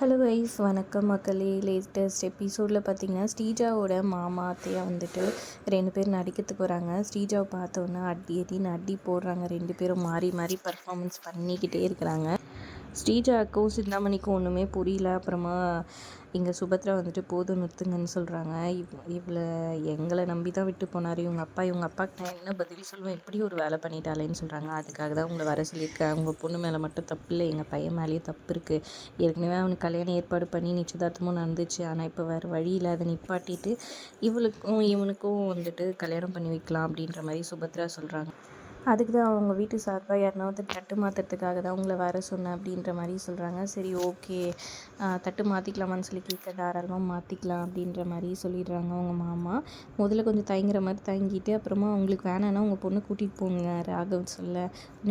Hello guys, வணக்கம் மக்களே. Latest எபிசோடில் பார்த்தீங்கன்னா ஸ்ரீஜாவோட மாமா அத்தையா வந்துட்டு 2 பேர் நடிக்கிறதுக்கு வராங்க. ஸ்ரீஜாவை பார்த்தோன்னா அடி அடின்னு அடி போடுறாங்க. 2 பேரும் மாறி மாறி பர்ஃபார்மன்ஸ் பண்ணிக்கிட்டே இருக்கிறாங்க. ஸ்ரீஜாவுக்கும் சிந்தாமணிக்கும் ஒன்றுமே புரியல. அப்புறமா இங்கே சுபத்ரா வந்துட்டு போதும் நிறுத்துங்கன்னு சொல்கிறாங்க. இவளை எங்களை நம்பி தான் விட்டு போனார் இவங்க அப்பாவுக்கு நான் என்ன பதில் சொல்லுவேன், இப்படி ஒரு வேலை பண்ணிட்டாலேன்னு சொல்கிறாங்க. அதுக்காக தான் உங்களை வர சொல்லியிருக்கேன். உங்கள் பொண்ணு மேலே மட்டும் தப்பு இல்லை, எங்கள் பையன் மேலேயும் தப்பு இருக்குது. ஏற்கனவே அவனுக்கு கல்யாணம் ஏற்பாடு பண்ணி நிச்சயதார்த்தமும் நடந்துச்சு. ஆனால் இப்போ வேறு வழி இல்லை, அதை நிப்பாட்டிட்டு இவனுக்கும் வந்துட்டு கல்யாணம் பண்ணி வைக்கலாம் அப்படின்ற மாதிரி சுபத்ரா சொல்கிறாங்க. அதுக்கு தான் அவங்க வீட்டு சார்பாக யாருனாவது தட்டு மாற்றுறதுக்காக தான் உங்களை வர சொன்னேன் அப்படின்ற மாதிரி சொல்கிறாங்க. சரி, ஓகே, தட்டு மாற்றிக்கலாமான்னு சொல்லி கேட்க தாராளமாக மாற்றிக்கலாம் அப்படின்ற மாதிரி சொல்லிடுறாங்க அவங்க மாமா. முதல்ல கொஞ்சம் தயங்குற மாதிரி தயங்கிட்டு அப்புறமா அவங்களுக்கு வேணான்னா உங்கள் பொண்ணை கூட்டிகிட்டு போங்க ராகவ் சொல்ல.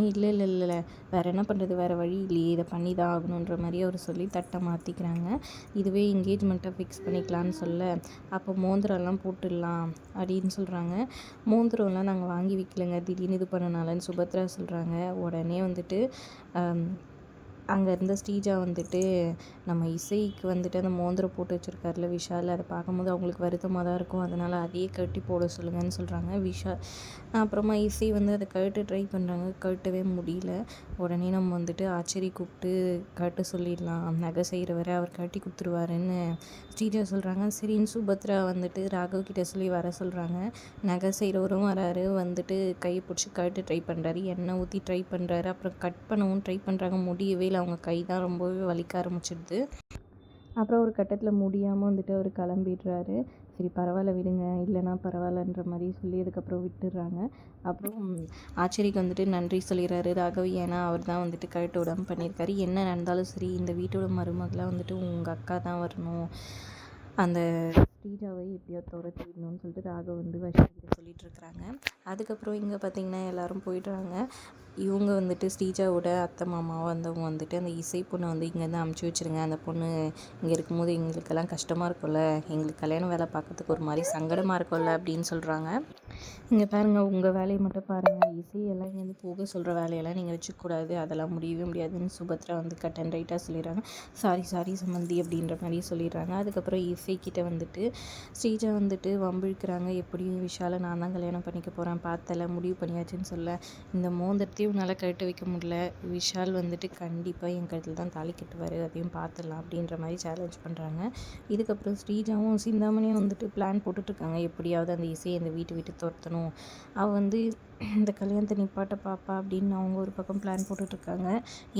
இல்லை வேறு என்ன பண்ணுறது, வேறு வழி இல்லையே, இதை பண்ணி தான் ஆகணுன்ற மாதிரி அவர் சொல்லி தட்டை மாற்றிக்கிறாங்க. இதுவே என்கேஜ்மெண்ட்டை ஃபிக்ஸ் பண்ணிக்கலான்னு சொல்ல, அப்போ மோந்திரம்லாம் போட்டுடலாம் அப்படின்னு சொல்கிறாங்க. மோந்திரம்லாம் நாங்கள் வாங்கி வைக்கலைங்க, திடீர்னு இது பண்ணனாலன்னு சுபத்ரா சொல்கிறாங்க. உடனே வந்துட்டு அங்கே இருந்த ஸ்ரீஜா வந்துட்டு நம்ம இசைக்கு வந்துட்டு அந்த மோந்திரம் போட்டு வச்சுருக்காருல விஷால், அதை பார்க்கும்போது அவங்களுக்கு வருத்தமாக தான் இருக்கும். அதனால் அதையே கட்டி போட சொல்லுங்கன்னு சொல்கிறாங்க விஷால். அப்புறமா இசை வந்து அதை கழட்ட ட்ரை பண்ணுறாங்க, கழட்டவே முடியல. உடனே நம்ம வந்துட்டு ஆச்சரி கூப்பிட்டு கழட்ட சொல்லிடலாம், நகை செய்கிறவரை அவர் கட்டி கொடுத்துருவாருன்னு ஸ்ரீஜா சொல்கிறாங்க. சரின்னு சுபத்ரா வந்துட்டு ராகவ் கிட்ட சொல்லி வர சொல்கிறாங்க. நகை செய்கிறவரும் வராரு, வந்துட்டு கையை பிடிச்சி கழட்ட ட்ரை பண்ணுறாரு, எண்ணெய் ஊற்றி ட்ரை பண்ணுறாரு, அப்புறம் கட் பண்ணவும் ட்ரை பண்ணுறாங்க. முடியவே இல்லை, அவங்க கை தான் ரொம்பவே வலிக்க ஆரம்பிச்சிடுது. அப்புறம் ஒரு கட்டத்தில் முடியாமல் வந்துட்டு அவர் கிளம்பிடுறாரு. சரி பரவாயில்ல விடுங்க, இல்லைனா பரவாயில்லன்ற மாதிரி சொல்லி அதுக்கப்புறம் விட்டுடுறாங்க. அப்புறம் ஆச்சரிக்கு வந்துட்டு நன்றி சொல்லிடுறாரு ராகவ். ஏன்னா அவர் தான் வந்துட்டு கழட்ட விடாமல் பண்ணியிருக்காரு. என்ன நடந்தாலும் சரி, இந்த வீட்டோட மருமகளாக வந்துட்டு உங்கள் அக்கா தான் வரணும், அந்த ஸ்ரீஜாவை எப்படியோ துரத்தி விடணும்னு சொல்லிட்டு ராகவ் வந்து வர்ஷினிகிட்ட சொல்லிட்டு இருக்கிறாங்க. அதுக்கப்புறம் இங்கே பார்த்திங்கன்னா எல்லோரும் போயிடுறாங்க. இவங்க வந்துட்டு ஸ்ரீஜாவோட அத்தை மாமாவை வந்தவங்க வந்துட்டு அந்த இசை பொண்ணை வந்து இங்கேருந்து அமுச்சு வச்சுருங்க, அந்த பொண்ணு இங்கே இருக்கும்போது எங்களுக்கெல்லாம் கஷ்டமாக இருக்கும்ல, எங்களுக்கு கல்யாணம் வேலை பார்க்கறதுக்கு ஒரு மாதிரி சங்கடமாக இருக்கும்ல அப்படின்னு சொல்கிறாங்க. இங்கே பாருங்கள், உங்கள் வேலையை மட்டும் பாருங்கள், இசையெல்லாம் இங்கேருந்து போக சொல்கிற வேலையெல்லாம் நீங்கள் வச்சுக்கூடாது, அதெல்லாம் முடியவே முடியாதுன்னு சுபத்ரா வந்து கட் அண்ட் ரைட்டாக சொல்லிடுறாங்க. சாரி சம்மந்தி அப்படின்ற மாதிரி சொல்லிடுறாங்க. அதுக்கப்புறம் இசைக்கிட்ட வந்துட்டு ஸ்ரீஜா வந்துட்டு வம்பிழுக்கிறாங்க. எப்படியும் விஷாலை நான் தான் கல்யாணம் பண்ணிக்க போகிறேன், பார்த்தல முடிவு பண்ணியாச்சுன்னு சொல்ல, இந்த மோந்திரத்தையும் உன்னால் கழட்ட வைக்க முடியல, விஷால் வந்துட்டு கண்டிப்பாக என் கழுத்தில் தான் தாலி கட்டுவார், அதையும் பார்த்துடலாம் அப்படின்ற மாதிரி சேலஞ்ச் பண்ணுறாங்க. இதுக்கப்புறம் ஸ்ரீஜாவும் சிந்தாமணியும் வந்துட்டு பிளான் போட்டுட்ருக்காங்க, எப்படியாவது அந்த இசையை இந்த வீட்டை விட்டு துரத்தணும், அவள் வந்து இந்த கல்யாணத்தை நிப்பாட்ட பாப்பா அப்படின்னு அவங்க ஒரு பக்கம் பிளான் போட்டுட்ருக்காங்க.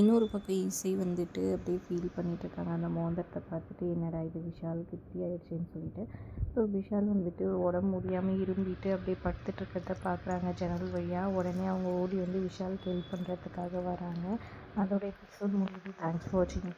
இன்னொரு பக்கம் இசை வந்துட்டு அப்படியே ஃபீல் பண்ணிகிட்ருக்காங்க அந்த மோந்திரத்தை பார்த்துட்டு, என்னடா இது விஷாலுக்கு இப்படி ஆயிடுச்சுன்னு சொல்லிட்டு. இப்போ விஷால் வந்துட்டு உடம்பு முடியாமல் இரும்பிட்டு அப்படியே படுத்துட்ருக்கிறத பார்க்குறாங்க ஜன்னல் வழியாக. உடனே அவங்க ஓடி வந்து விஷாலுக்கு ஹெல்ப் பண்ணுறதுக்காக வராங்க. அதோட எபிசோட் முடியுது. தேங்க்ஸ் ஃபார் வாட்சிங்.